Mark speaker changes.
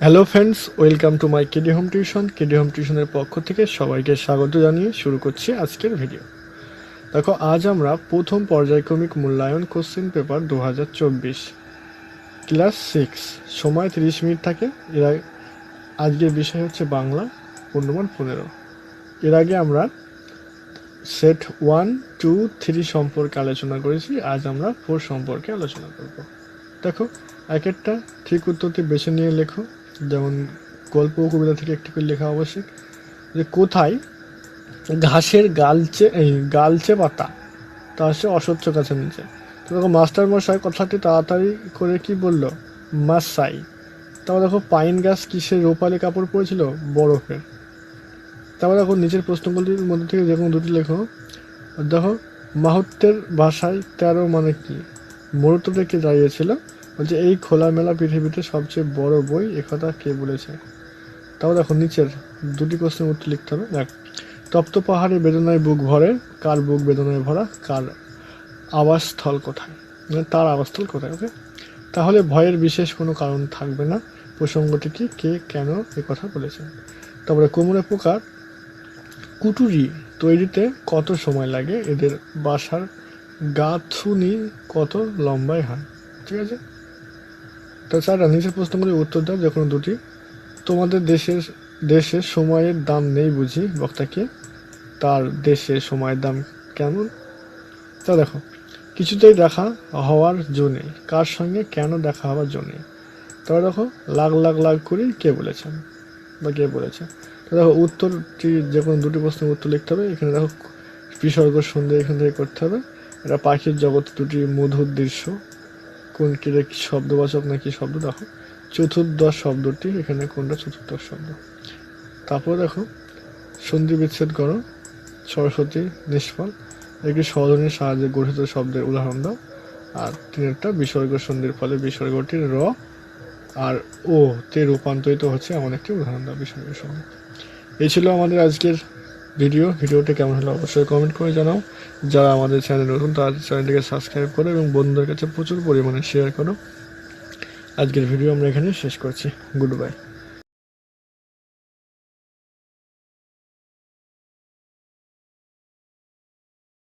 Speaker 1: Hello friends, welcome to my KD home tuition. KD home টিউশনের পক্ষ থেকে সবাইকে স্বাগত জানিয়ে শুরু করছি আজকের ভিডিও। দেখো, আজ আমরা প্রথম পর্যায়ক্রমিক মূল্যায়ন কোশ্চেন পেপার 2024 ক্লাস 6, সময় 30 মিনিট থাকে। আজকের বিষয় হচ্ছে বাংলা, পূর্ণমান 15। এর আগে আমরা সেট 1, 2, 3 সম্পর্কে আলোচনা করেছি। আজ আমরা 4 সম্পর্কে আলোচনা করব। দেখো, এক একটা ঠিক উত্তরটি বেছে নিয়ে লেখো। যেমন গল্প ও কবিতা থেকে একটি করে লেখা আবশ্যক। যে কোথায় ঘাসের গালচে পাতা, তা হচ্ছে অস্বচ্ছ গাছের নিচে। তো দেখো, মাস্টার মশাই কথাটি তাড়াতাড়ি করে কি বললো? মাসাই। তারপর দেখো, পাইন গাছ কিসের রূপালি কাপড় পরেছিল? বরফের। তারপর দেখো, নিচের প্রশ্নগুলির মধ্যে থেকে যে কোনো দুটি লেখো। দেখো, মাহুত্যের ভাষায় 13 মানে কি? মরুত্ব থেকে দাঁড়িয়েছিল। বলছে এই খোলামেলা পৃথিবীতে সবচেয়ে বড় বই, একথা কে বলেছে? তারপর দেখো, নিচের দুটি প্রশ্নের উত্তর লিখতে হবে। দেখ, তপ্ত পাহাড়ে বেদনায় বুক ভরে, কার বুক বেদনায় ভরা, কার আবাসস্থল কোথায়? মানে তার আবাসস্থল কোথায়? ওকে, তাহলে ভয়ের বিশেষ কোনো কারণ থাকবে না। প্রসঙ্গটি কি, কে, কেন এ কথা বলেছেন? তারপরে কোমরে পোকার কুটুরি তৈরিতে কত সময় লাগে? এদের বাসার গাঁথুনি কত লম্বায় হয়? ঠিক আছে। তাছাড়া নিচের প্রশ্নগুলির উত্তর দাও যে কোনো দুটি। তোমাদের দেশে সময়ের দাম নেই বুঝি? বক্তাকে, তার দেশে সময়ের দাম কেমন? তা দেখো, কিছুতেই দেখা হওয়ার জো নেই, কার সঙ্গে কেন দেখা হওয়ার জো নেই? তবে দেখো, লাখ লাখ লাখ করি কে বলেছেন বা কে বলেছে? তো দেখো, উত্তরটি যে কোনো দুটি প্রশ্নের উত্তর লিখতে হবে। এখানে দেখো, বিসর্গ সন্ধে এখান থেকে করতে হবে। এটা পাখির জগৎ দুটি মধুর দৃশ্য, কোনটি শব্দবাচক নাকি শব্দ? দেখো, চতুর্দশ শব্দটি এখানে কোনটা চতুর্দশ শব্দ? তারপর দেখো, সন্ধি বিচ্ছেদ করো। সরস্বতী নিষ্ফল, একটি স্বরধ্বনির সাহায্যে গঠিত শব্দের উদাহরণ দাও। আর তিনেরটা, বিসর্গ সন্ধির ফলে বিসর্গটির র আর ও তে রূপান্তরিত হচ্ছে এমন একটি উদাহরণ দাও বিসর্গের সঙ্গে। এই ছিল আমাদের আজকের ভিডিওটি কেমন হলো অবশ্যই কমেন্ট করে জানাও। যারা আমাদের চ্যানেল নতুন, তারা চ্যানেলটিকে সাবস্ক্রাইব করো এবং বন্ধুদের কাছে প্রচুর পরিমাণে শেয়ার করো। আজকের ভিডিও আমরা এখানে শেষ করছি। Good bye.